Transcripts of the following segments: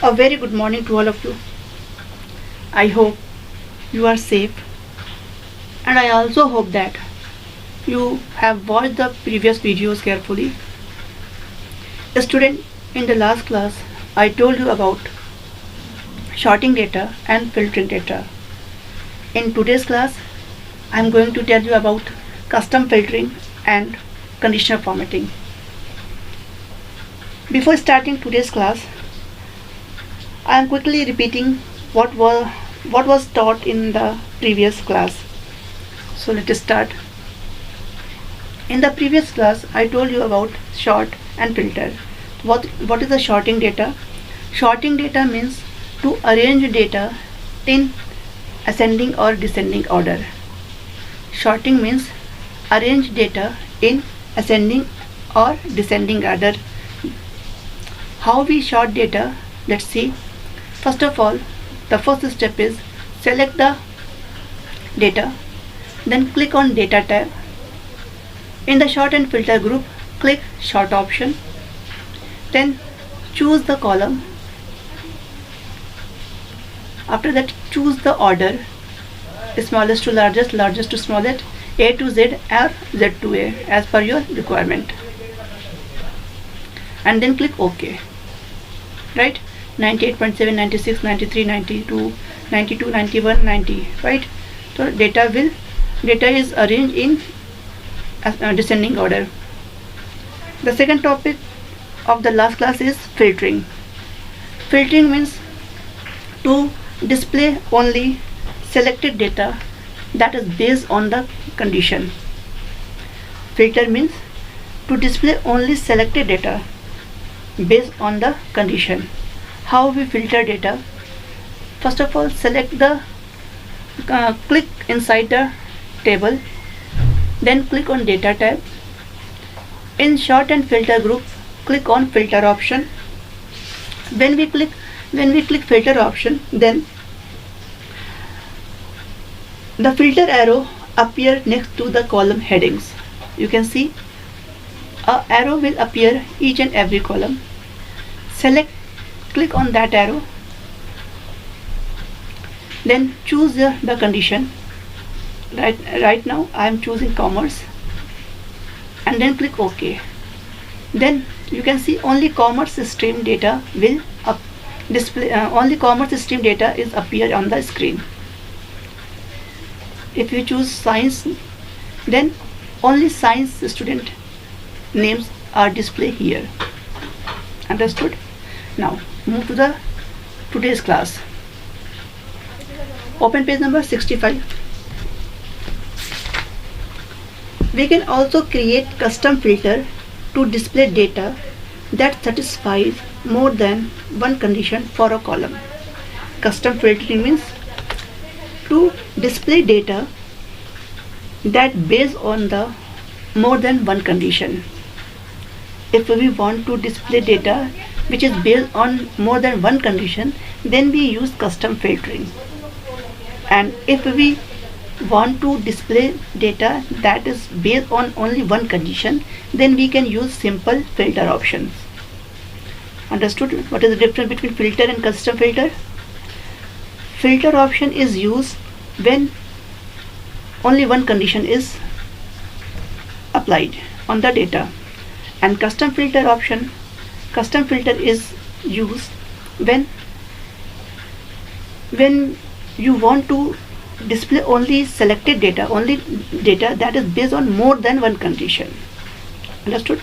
A very good morning to all of you. I hope you are safe, and I also hope that you have watched the previous videos carefully. Student, in the last class I told you about sorting data and filtering data. In today's class I am going to tell you about custom filtering and conditional formatting. Before starting today's class, I am quickly repeating what was taught in the previous class. So let us start. In the previous class I told you about sort and filter. What is the sorting data? Sorting data means to arrange data in ascending or descending order. Sorting means arrange data in ascending or descending order. How we sort data? Let's see. First of all, the first step is select the data, then click on data tab. In the sort and filter group, click sort option, then choose the column. After that, choose the order, smallest to largest, largest to smallest, A to Z or Z to A as per your requirement, and then click OK. Right? 98.7, 96, 93, 92, 92, 91, 90. Right? So data is arranged in descending order. The second topic of the last class is filtering. Filtering means to display only selected data that is based on the condition. Filter means to display only selected data based on the condition. How we filter data? First of all, select the click inside the table, then click on data tab. In sort and filter group, click on filter option. When we click filter option, then the filter arrow appear next to the column headings. You can see a arrow will appear each and every column. Click on that arrow, then choose the condition. Right now I am choosing commerce, and then click OK. Then you can see only commerce stream data will display. Only commerce stream data is appear on the screen. If you choose science, then only science student names are displayed here. Understood? Now move to today's class. Open page number 65. We can also create custom filter to display data that satisfies more than one condition for a column. Custom filtering means to display data that based on the more than one condition. If we want to display data which is based on more than one condition, then we use custom filtering. And if we want to display data that is based on only one condition, then we can use simple filter options. Understood? What is the difference between filter and custom filter? Filter option is used when only one condition is applied on the data, and custom filter is used when you want to display only selected data, only data that is based on more than one condition. Understood?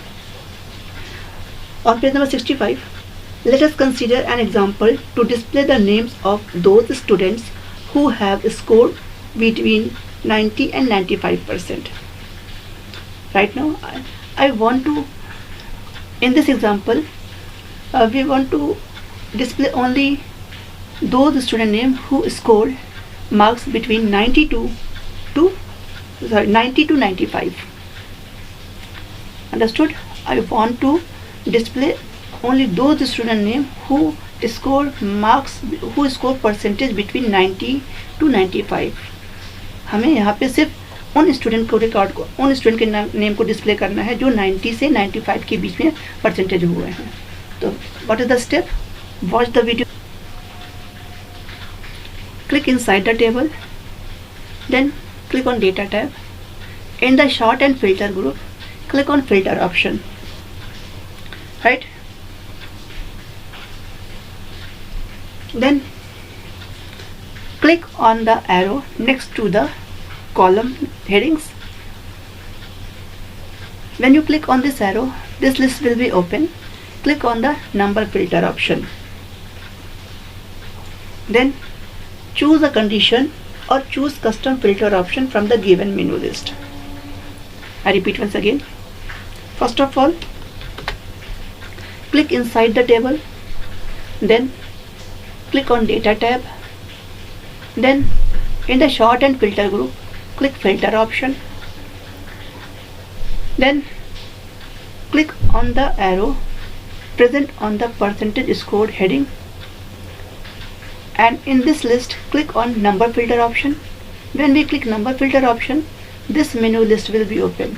On page number 65, let us consider an example to display the names of those students who have scored between 90 and 95%. Right now I want to, in this example, we want to display only those student names who scored marks between 90 to 95. Understood? I want to display only those student names who score marks, who score percentage between 90 to 95. हमें यहाँ पे सिर्फ उन student को record को, उन student के name को डिस्प्ले करना है जो 90 से 95 के बीच में परसेंटेज हुए हैं. तो what is the step? Watch the video. click inside the table, then click on data tab. In the sort and filter group, click on filter option, right? Then click on the arrow next to the column headings. When you click on this arrow, this list will be open. Click on the number filter option. Then choose a condition or choose custom filter option from the given menu list. I repeat once again. First of all, click inside the table, then click on data tab, then in the sort and filter group, click filter option, then click on the arrow present on the percentage scored heading, and in this list click on number filter option. When we click number filter option, this menu list will be open.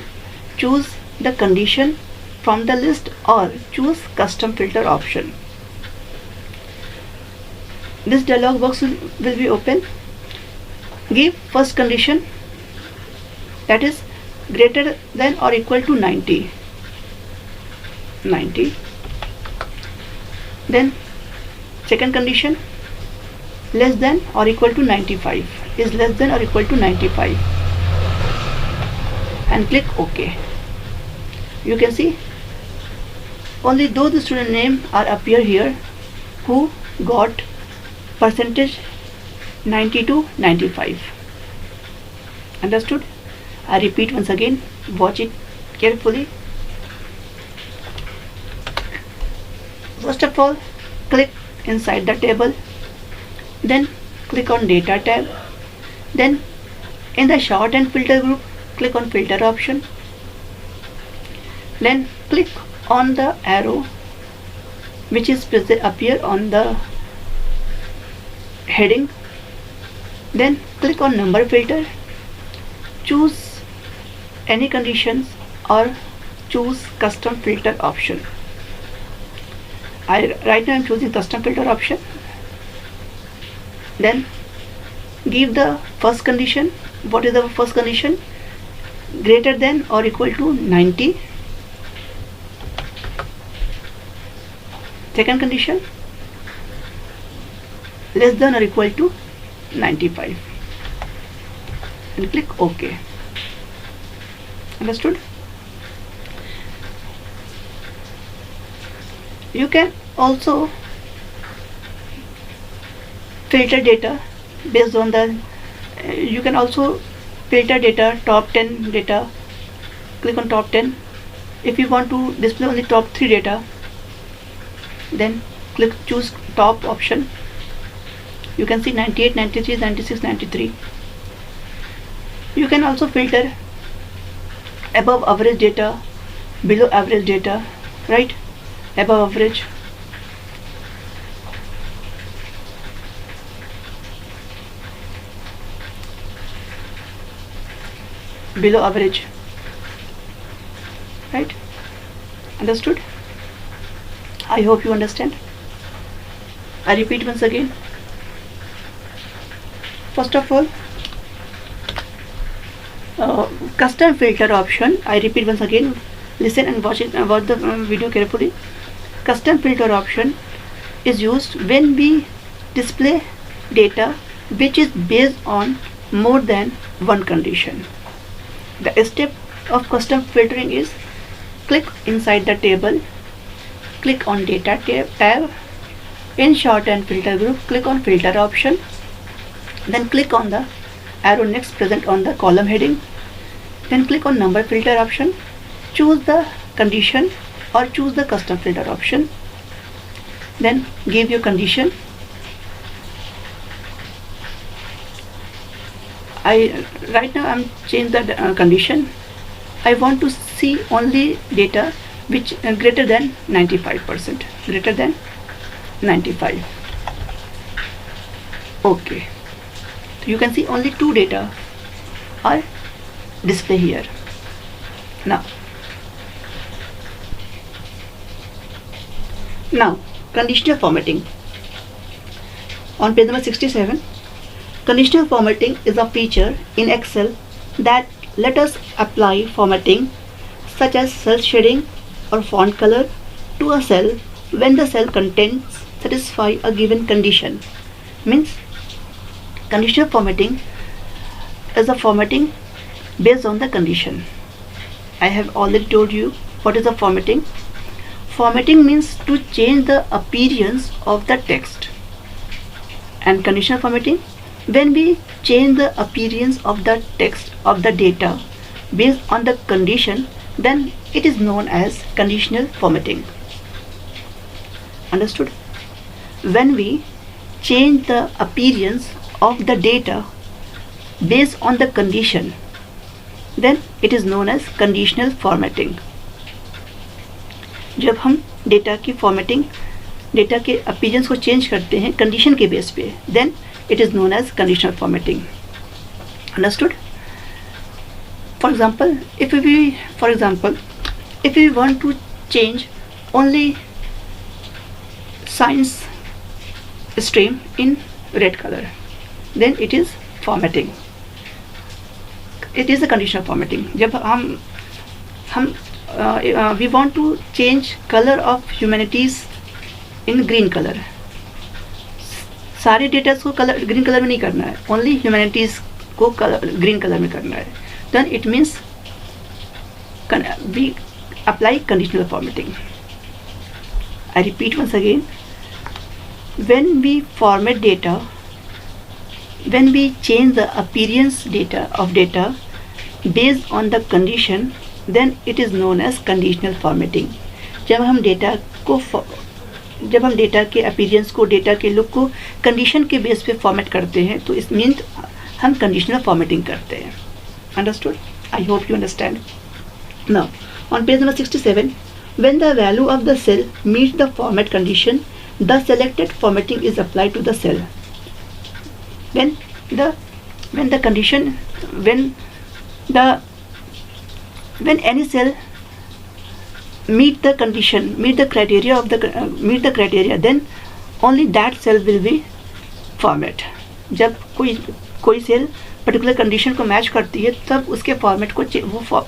Choose the condition from the list or choose custom filter option. This dialog box will be open. Give first condition, that is greater than or equal to 90. Then second condition, less than or equal to 95, is less than or equal to 95, and click OK. You can see only those student name are appear here who got percentage 90 to 95. Understood? I repeat once again, watch it carefully. First of all, click inside the table, then click on data tab, then in the sort and filter group, click on filter option, then click on the arrow which is appear on the heading, then click on number filter, choose any conditions or choose custom filter option. Right now I am choosing custom filter option. Then give the first condition. What is the first condition? Greater than or equal to 90. Second condition, less than or equal to 95, and click OK. Understood? You can also filter data based on the you can also filter data, top 10 data. Click on top 10. If you want to display only top 3 data, then choose top option. You can see 98, 93, 96, 93. You can also filter above average data, below average data, right? Above average, below average, right? Understood? I hope you understand. I repeat once again. First of all, custom filter option. I repeat once again. Listen and watch the video carefully. Custom filter option is used when we display data which is based on more than one condition. The step of custom filtering is click inside the table, click on data tab, in sort and filter group, click on filter option, then click on the arrow next present on the column heading, then click on number filter option, choose the condition or choose the custom filter option, then give your condition. Right now I'm changed the condition. I want to see only data which greater than 95%, greater than 95. Okay, so you can see only 2 data are display here. Now conditional formatting. On page number 67, Conditional formatting is a feature in Excel that let us apply formatting such as cell shading or font color to a cell when the cell contents satisfy a given condition. Means conditional formatting is a formatting based on the condition. I have already told you what is a formatting. Formatting means to change the appearance of the text. And conditional formatting, when we change the appearance of the text of the data based on the condition, then it is known as conditional formatting. Understood? When we change the appearance of the data based on the condition, then it is known as conditional formatting. जब हम data की formatting, data के appearance को change करते हैं condition के base पे, then it is known as conditional formatting. Understood? For example, if we want to change only science stream in red color, then it is formatting. It is a conditional formatting. जब हम we want to change color of humanities in green color. सारे datas को colour green colour में नहीं करना है, only humanities को green colour में करना है. Then it means we apply conditional formatting. I repeat once again, when we format data, when we change the appearance of data based on the condition, then it is known as conditional formatting. जब हम data के appearance को, data के look को condition के base पे format करते हैं, तो इस मीन्स हम कंडीशनल फॉर्मेटिंग करते हैं. Understood? I hope you understand. Now on page number 67, when the value of the cell meets the format condition, the selected formatting is applied to the cell. When any cell meet the criteria, then only that cell will be format. जब कोई cell particular condition को match करती है, तब उसके format को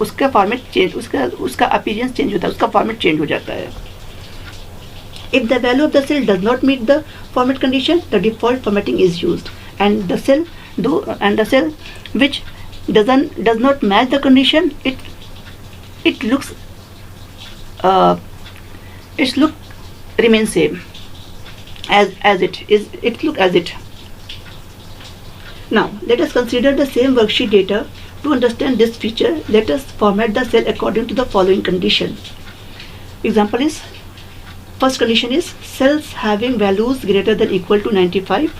उसका format change, उसका अपीयरेंस चेंज होता है, उसका फॉर्मेट चेंज हो जाता है. If the value of the cell does not meet the format condition, the default formatting is used, and the cell which does not match the condition, it looks its look remains same as it is. It look as it. Now let us consider the same worksheet data. To understand this feature, let us format the cell according to the following condition. Example is, first condition is cells having values greater than equal to 95,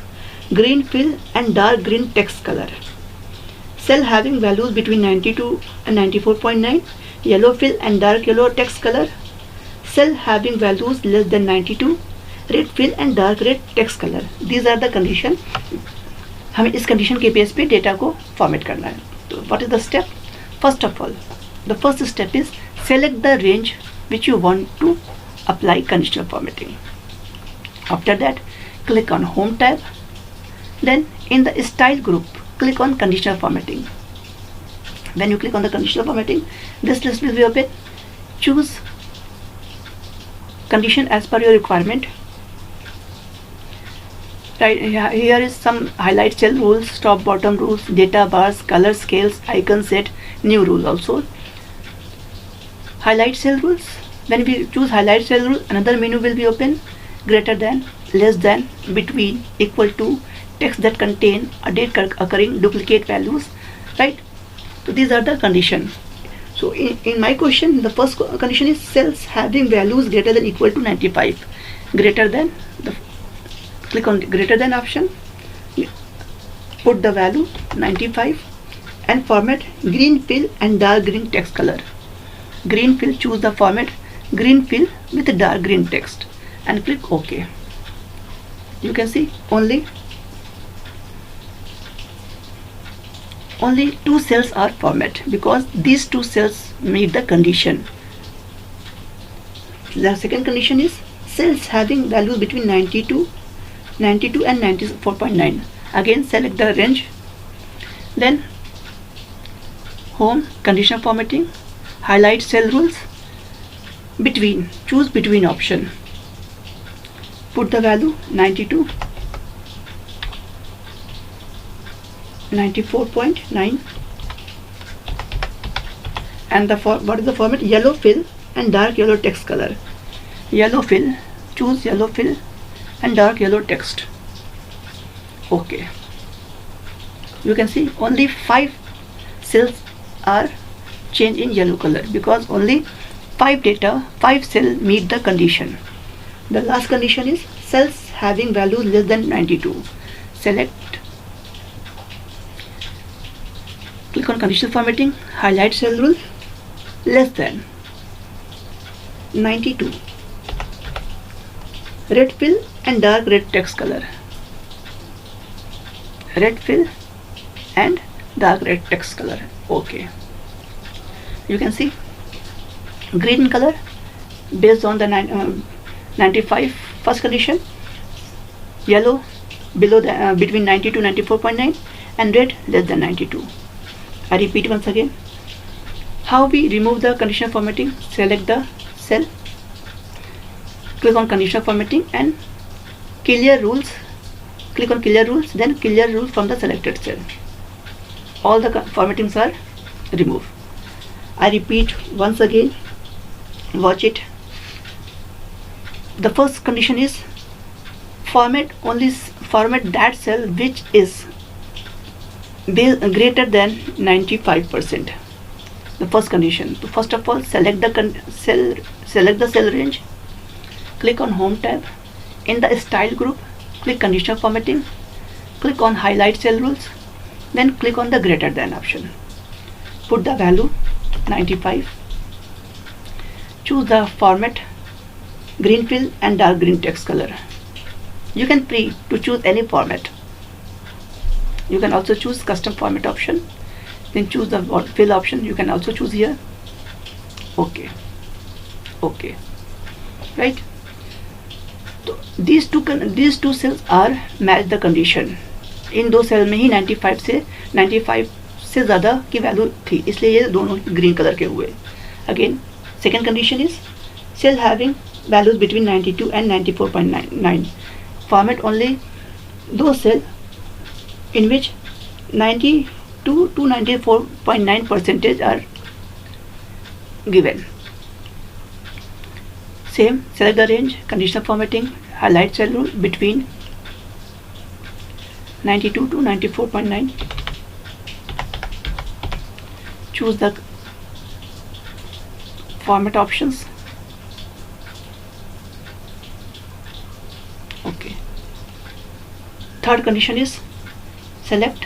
green fill and dark green text color. Cell having values between 92 and 94.9, yellow fill and dark yellow text color. Cell having values less than 92, red fill and dark red text color. These are the condition. हमें इस condition के base पे data को format करना है. तो what is the step? First of all, the first step is select the range which you want to apply conditional formatting. After that, click on Home tab. Then in the Style group, click on Conditional Formatting. When you click on the Conditional Formatting, this list will be open. Choose condition as per your requirement. Right here is some highlight cell rules, top bottom rules, data bars, color scales, icon set, new rule also. Highlight cell rules. When we choose highlight cell rule, another menu will be open. Greater than, less than, between, equal to, text that contain a date occurring, duplicate values, right? So these are the conditions. So in my question, the first condition is cells having values greater than equal to 95. Greater than, click on the greater than option, put the value 95 and format green fill and dark green text color. Green fill, choose the format green fill with dark green text and click OK. You can see only two cells are formatted because these two cells meet the condition. The second condition is cells having values between 92 and 94.9. Again select the range, then home, conditional formatting, highlight cell rules, between, choose between option, put the value 92, 94.9, and what is the format? Yellow fill and dark yellow text color. Yellow fill, choose yellow fill and dark yellow text. Okay, you can see only 5 cells are changed in yellow color because only 5 cells meet the condition. The last condition is cells having values less than 92. Select, click on conditional formatting, highlight cell rule, less than 92, red fill and dark red text color. Red fill and dark red text color. Okay, you can see green color based on the 95 first condition, yellow below the between 90 to 94.9, and red less than 92. I repeat once again how we remove the conditional formatting. Select the cell, click on conditional formatting and clear rules, click on clear rules, then clear rules from the selected cell. All the formattings are removed. I repeat once again, watch it. The first condition is format that cell which is greater than 95%. The first condition. So first of all, select the cell range, click on home tab, in the style group click conditional formatting, click on highlight cell rules, then click on the greater than option, put the value 95, choose the format green fill and dark green text color. You can free to choose any format. You can also choose custom format option, then choose the fill option. You can also choose here. Okay, right. So these two cells are match the condition. इन दो cell में ही 95 से ज़्यादा की value थी, इसलिए ये दोनों green colour के हुए. Again second condition is cell having values between 92 and 94.9. Format only those cell in which 92 to 94.9% are given. Same, select the range, conditional formatting, highlight cell rule between 92 to 94.9. Choose the format options. Okay. Third condition is select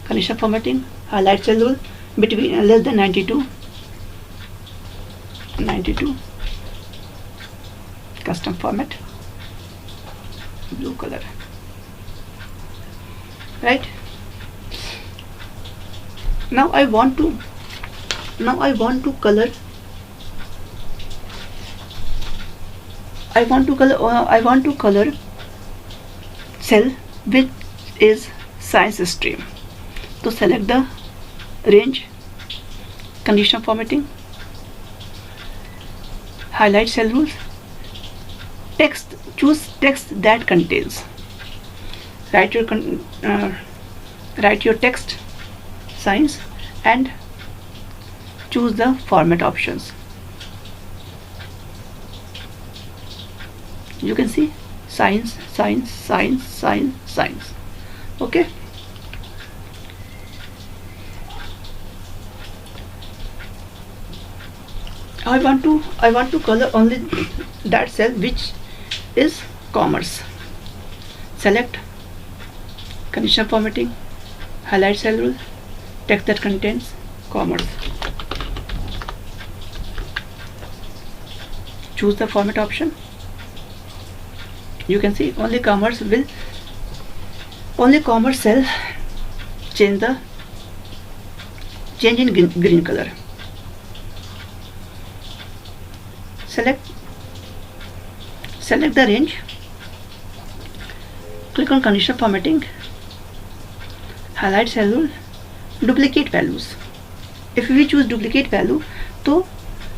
conditional formatting, highlight cell rule between less than 92, custom format, blue color, right. Now I want to color cell which is science stream. So select the range, conditional formatting, highlight cell rules, text, choose text that contains, write your text science and choose the format options. You can see science. Okay. I want to color only that cell which is commerce. Select conditional formatting, highlight cell rule, text that contains commerce. Choose the format option. You can see only commerce cell change in green color. Select the range, click on conditional formatting, highlight cell duplicate values. If we choose duplicate value,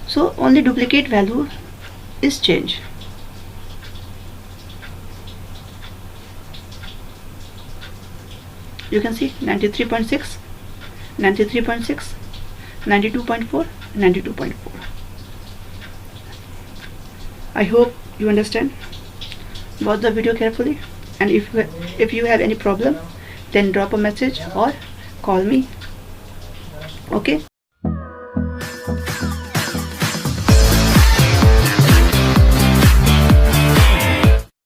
so only duplicate value is changed. You can see 93.6, 93.6, 92.4, 92.4. I hope you understand. Watch the video carefully, and if you have any problem, then drop a message or call me. Okay.